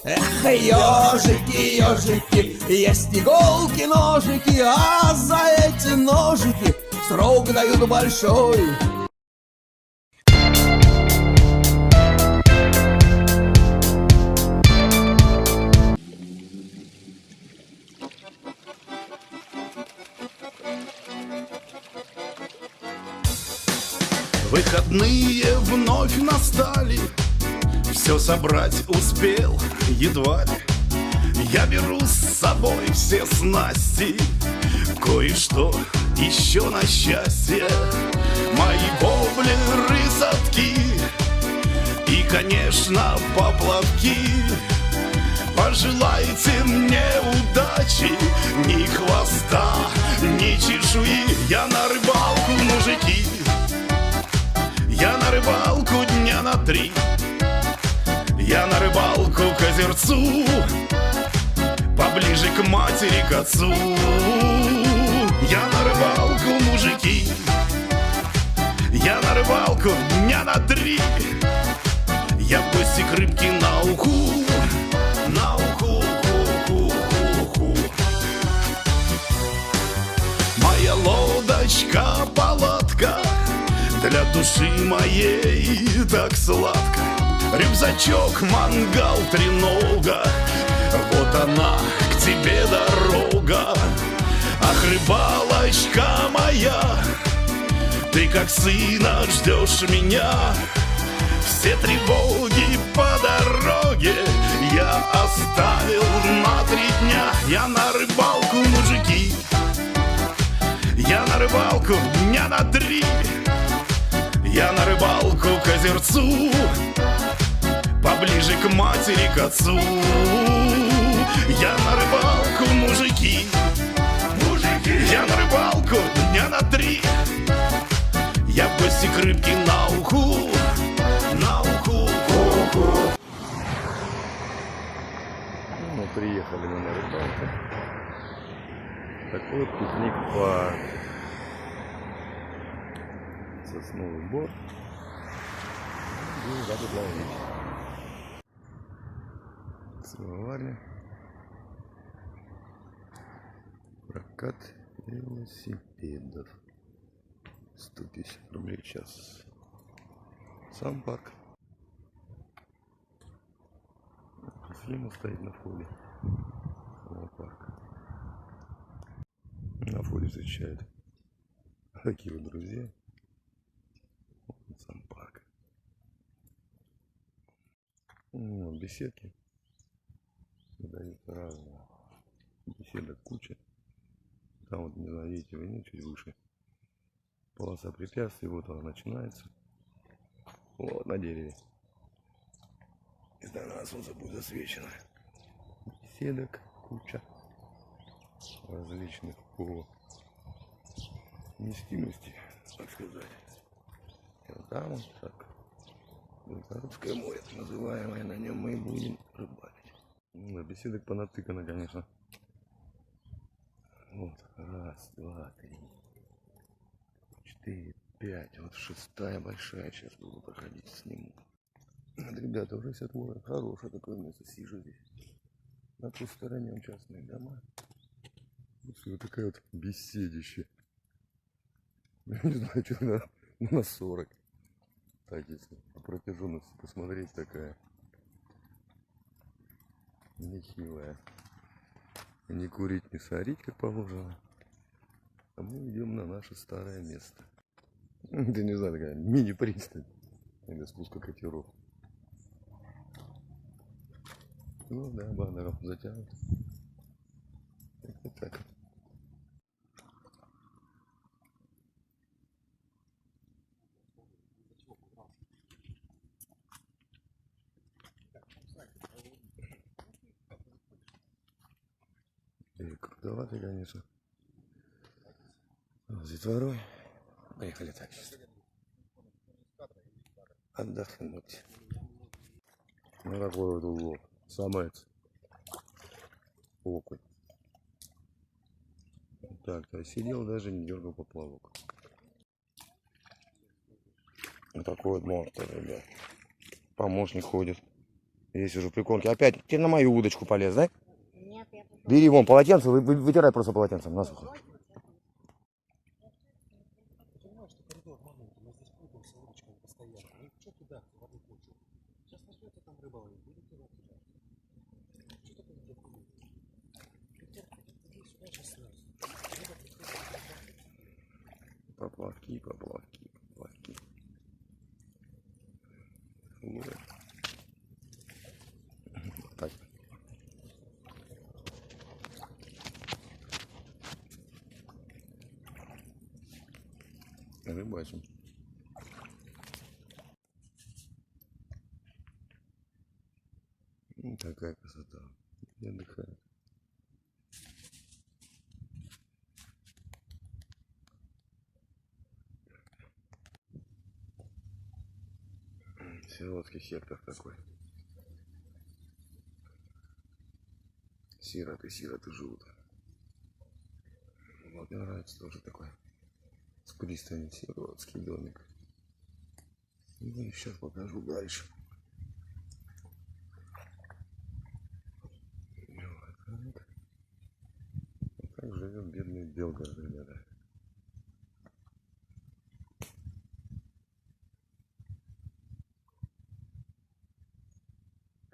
Эх, ежики, ежики, есть иголки, ножики, а за эти ножики срок дают большой. Выходные вновь настали, все собрать успел едва ли. Я беру с собой все снасти, кое-что еще на счастье. Мои воблеры, садки и, конечно, поплавки. Пожелайте мне удачи, ни хвоста, ни чешуи. Я на рыбалку, мужики, я на рыбалку дня на 3. Я на рыбалку к озерцу, поближе к матери, к отцу. Я на рыбалку, мужики, я на рыбалку дня на 3. Я в гости к рыбке на уху, на уху, уху. Моя лодочка, палатка, для души моей так сладко. Рюкзачок, мангал, тренога, вот она, к тебе дорога. Ах, рыбалочка моя, ты как сына ждешь меня. Все тревоги по дороге я оставил на 3 дня. Я на рыбалку, мужики, я на рыбалку дня на 3. Я на рыбалку к озерцу, поближе к матери, к отцу. Я на рыбалку, мужики, я на рыбалку дня на 3. Я в гости к рыбке на уху, на уху. Ну, приехали мы на рыбалку. Такой вот пикник по сосновый бор. И рады ловить. Сыроварня. Прокат велосипедов. 150 рублей в час. Сам парк. Фирма стоит на входе. Парк. На входе встречают такие вот друзья. Вот сам парк. Вот беседки. Дают разные. Беседок куча. Там вот, не знаю, видите вы, нет, чуть выше. Полоса препятствий, вот она начинается. Вот на дереве. Не знаю, на солнце будет засвечено. Беседок куча. Различных по вместимости, так сказать. И вот там вот так. Белгородское море, так называемое, на нем мы будем рыбалить. Ну, беседок понатыкано, конечно. Вот, 1, 2, 3, 4, 5. Вот 6-я большая. Сейчас буду проходить, сниму. Вот, ребята, уже все твое. Хорошее такое место, сижу здесь. На той стороне частные дома. Вот такая вот беседище. Я не знаю, что на 40. Так, если по протяженности посмотреть, такая нехилая. Не курить, не сорить, как положено. А мы идем на наше старое место. Это, не знаю, такая мини-пристань для спуска катеров. Ну да, баннером затянут. Вот так. И крутоватый, конечно. С детворой. Поехали так сейчас. Отдохнуть. Ну какой вот улов. Самец. Окунь. Так, то сидел, даже не дергал поплавок. Вот такой вот монстр, ребят. Помощник ходит. Есть уже приколки. Опять ты на мою удочку полез, да? Нет, я попробую. Бери вон полотенце, вытирай просто полотенцем насухо. Поплавки, поплавки, поплавки. Вот. Так. Рыбачим. Такая красота. Я отдыхаю. Сиротский сектор такой. Сироты живут. Вот мне нравится тоже такой. С пристани сиротский домик. Ну и сейчас покажу дальше. Вот так живет бедный Белгород, ребята.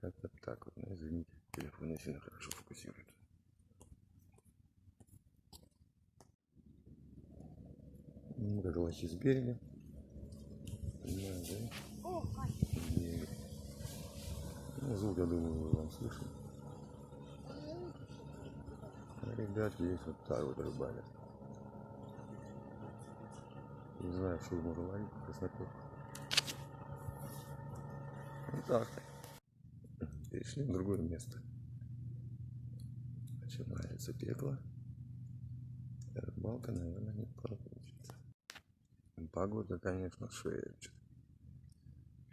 Как-то так вот, ну, извините, телефон не сильно хорошо фокусирует. Как лачи с берега. Понимаю, да? Берег. Ну, звук, я думаю, вы вам слышали. А ребятки здесь вот так вот рыбалят. Не знаю, что можно ловить, краснопёр. Вот так. Перешли в другое место. Начинается пекло. Рыбалка, наверное, не получится. Погода, конечно, шепчет.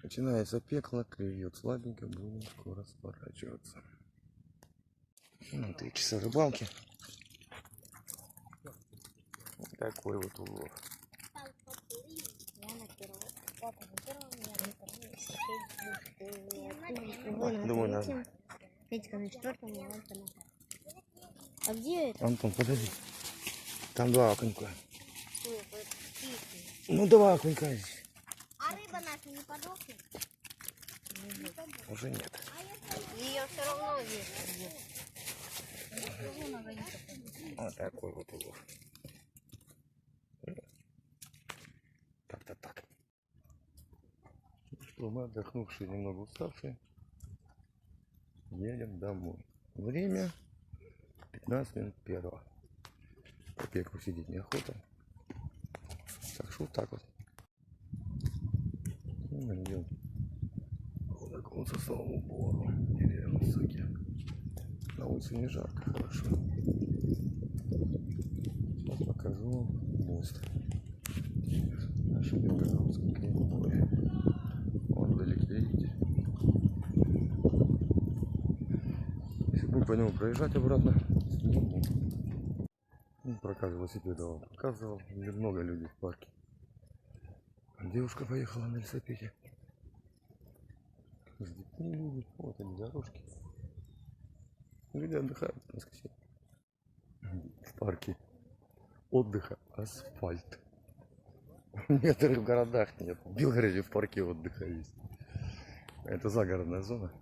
Начинается пекло, клюет слабенько, будем скоро сворачиваться. Ну, 3 часа рыбалки. Вот такой вот улов. Думаю, надо. Петька на 4-м, я вам помогу. А где это? Антон, подожди. Там 2 окунька. Ну, 2 окунька здесь. А рыба наша не подохнет? Уже нет. Ее все равно есть. Вот такой вот улов. Как-то так. Ну что, мы отдохнувшие, немного уставшие. Едем домой. Время 15 минут 1. По пеклу сидеть неохота. Так что вот так вот. Ну, идем по такому сосновому бору. Деревья высокие. На улице не жарко, хорошо. Сейчас покажу вам мост. Наша Белгородская Кремль. Вон вдалеке, видите? Если будем по нему проезжать обратно, сниму. Ну, прокат велосипеда вам показывал. Много людей в парке. Девушка поехала на велосипеде. С детьми люди. Вот они, дорожки. Люди отдыхают в воскресенье. В парке отдыха асфальт. В некоторых городах нет. В Белгороде в парке отдыха есть. Это загородная зона.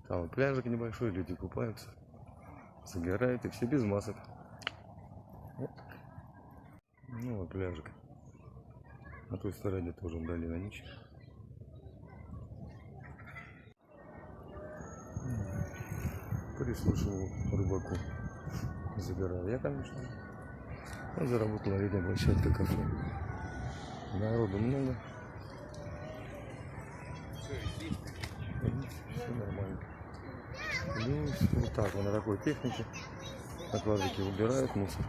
Там пляжик небольшой, люди купаются, загорают, и все без масок. Вот. Ну вот пляжик. На той стороне тоже долина ничего. Прислушивал рыбаку. Загораю я, конечно. А заработала видно площадка кафе. Народу много. Все нормально. Плюс вот так вот на такой технике на кладбике убирают мусор.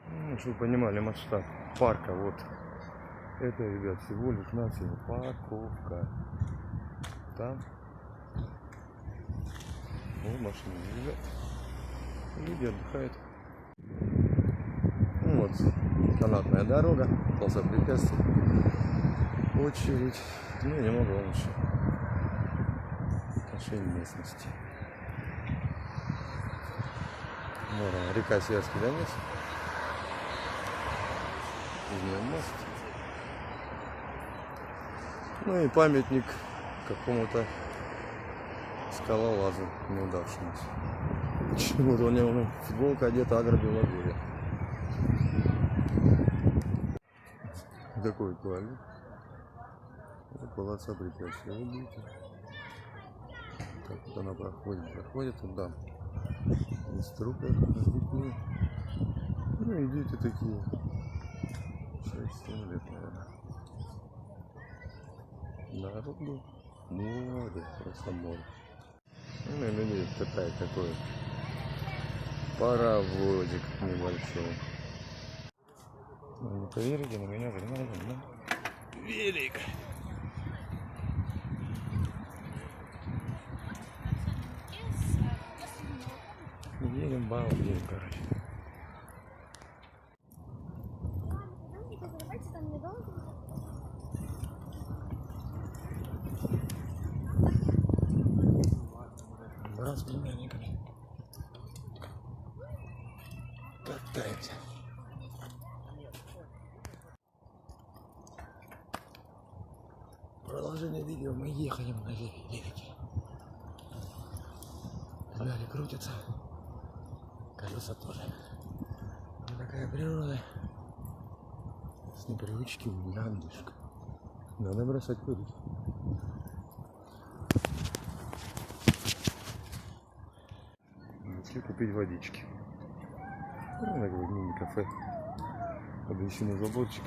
Ну, чтобы вы понимали масштаб парка, вот. Это, ребят, всего лишь навсего парковка. Там вот машины, ребят. Люди отдыхают. Ну, вот канатная дорога, полоса препятствий. Очередь. Ну, немного лучше. нашей местности. Вот она, река Северский Донец. Мост. Ну и памятник какому-то скалолазу неудавшемуся. Почему-то у него футболка одета Агро-Белогорье. Такой туалет. Около отца препятствия, вы видите. Так вот она проходит туда. Инструктор с детьми. Ну и дети такие. 6-7 лет, наверное. Народу море, просто море. Ну и люди катают такой паровозик небольшой. Ну, не поверите, но меня загнали на велик. Едем, балдеем, короче. Брат с племянниками. Катаемся. Продолжение видео. Мы ехали на велике. Педали крутятся. Колеса тоже. Вот такая природа. С непривычки у меня отдышка. Надо бросать курить. Если купить водички. Ну, такой мини-кафе. Подвесенный заборчик.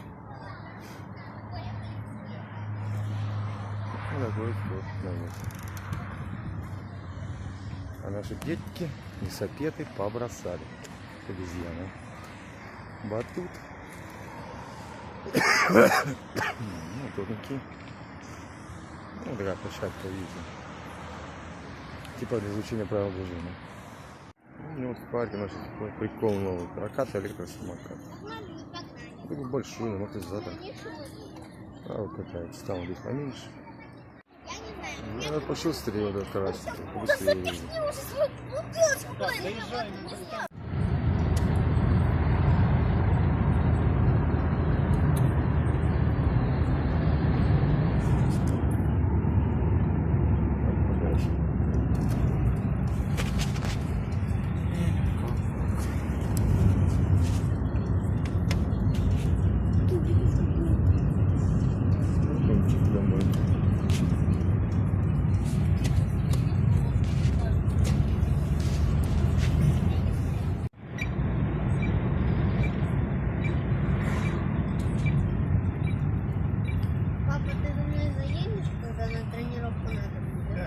Ну, такой вот момент. А наши детки и сапеты побросали обезьяны. Батут. Ну, турники. Ну, такая площадка, видите. Типа для изучения правил движения. Ну, вот в парке наш такой прикол новый. Прокат электросамокат. Такой большой, амортизатор. А вот катается. Там здесь поменьше. Ну, пошустрее вот красить. Побыстрее.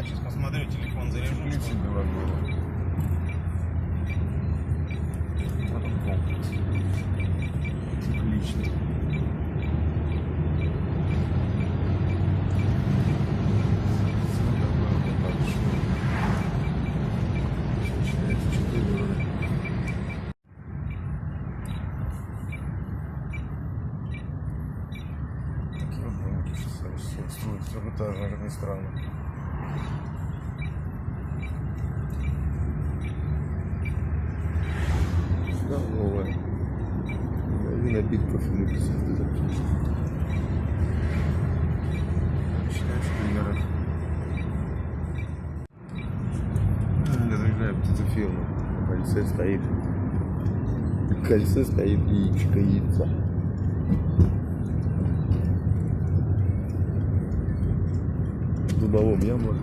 Сейчас посмотрю, телефон заряжу. Лица Белогорье. Тепличный. Такие вот домики сейчас строят, трехэтажные, как ни странно. Новая. И напитков люкс. Шпинеров. Я заезжаю птицеферму. На кольце стоит. На кольце стоит яичко, яйца. В дубовом яблоке.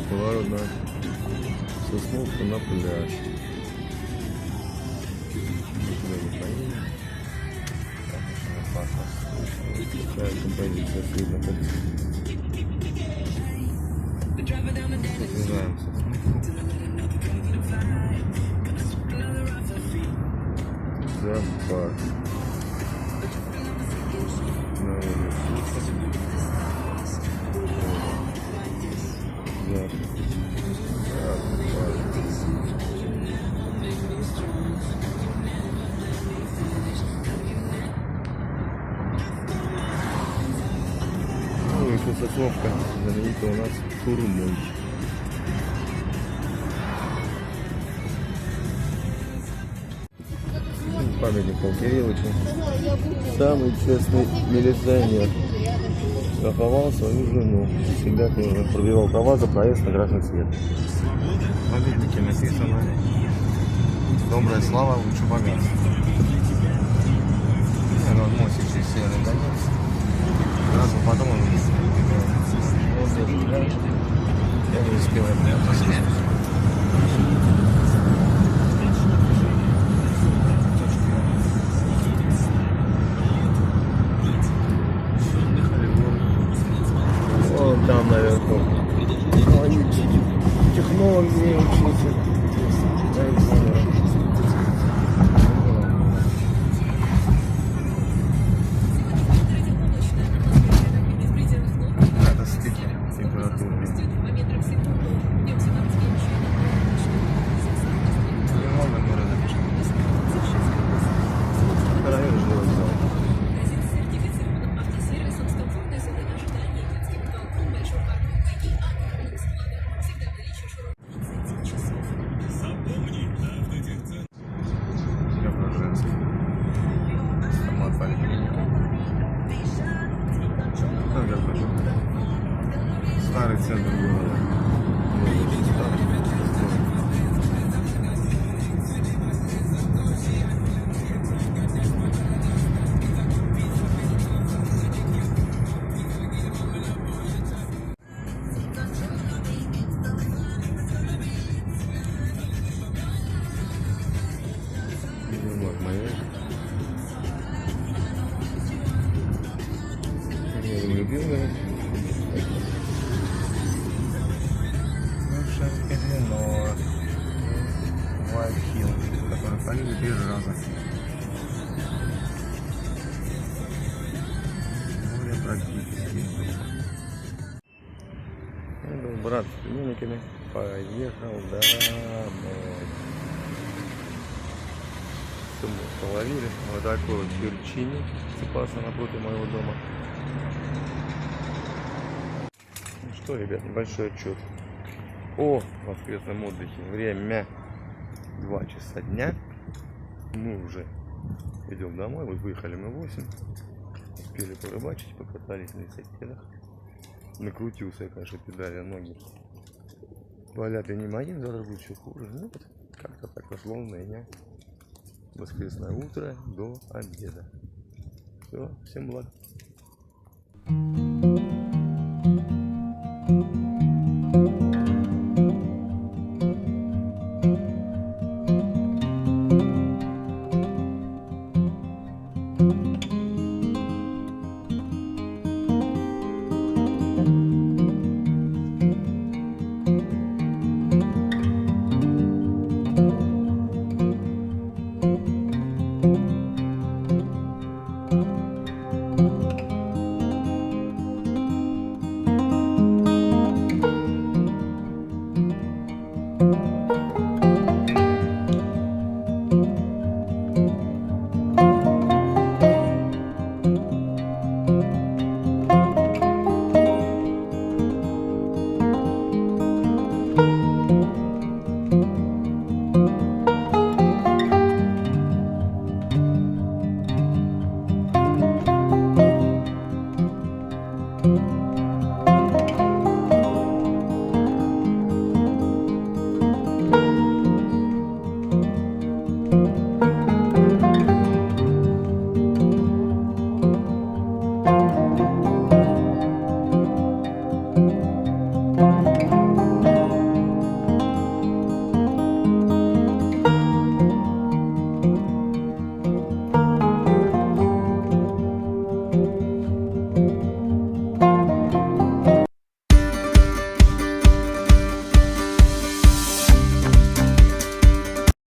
Поворот на Сосновку на пляж. Такая композиция видно как. Подъезжаем Сосновку. Зоопарк. Дальше Сосновка, знаменитая у нас Турмой. Памятник Павлу Кирилловичу. Самый честный милиционер. Страховал свою жену. Всегда пробивал права за проезд на красный свет. Памятники написано: добрая слава лучше богатства. Он мостик через Северный Донец. Сразу потом он я не успел это снять. Вон там наверху. Они технологии учатся. Надо стыки температурные. Ладно, мы разрешим. Район жилой зал. Преображенский. Стомат поликлиника. Ну, как бы старый центр города. Любимый. Казино. Вайт-Хилл, который полили 3 раза. Море практически. Брат с племянниками поехал домой. Все мы половили. Вот такой вот перчини цепался напротив моего дома. Ну что, ребят, небольшой отчет о воскресном отдыхе. Время 2 часа дня. Мы уже идем домой. Вот выехали мы 8. Успели порыбачить, покатались на велосипедах. Накрутился я, конечно, педали ноги. Болят и не мои, завтра будет еще хуже. Ну вот, как-то так пошло у меня. Воскресное утро до обеда. Все, всем благ.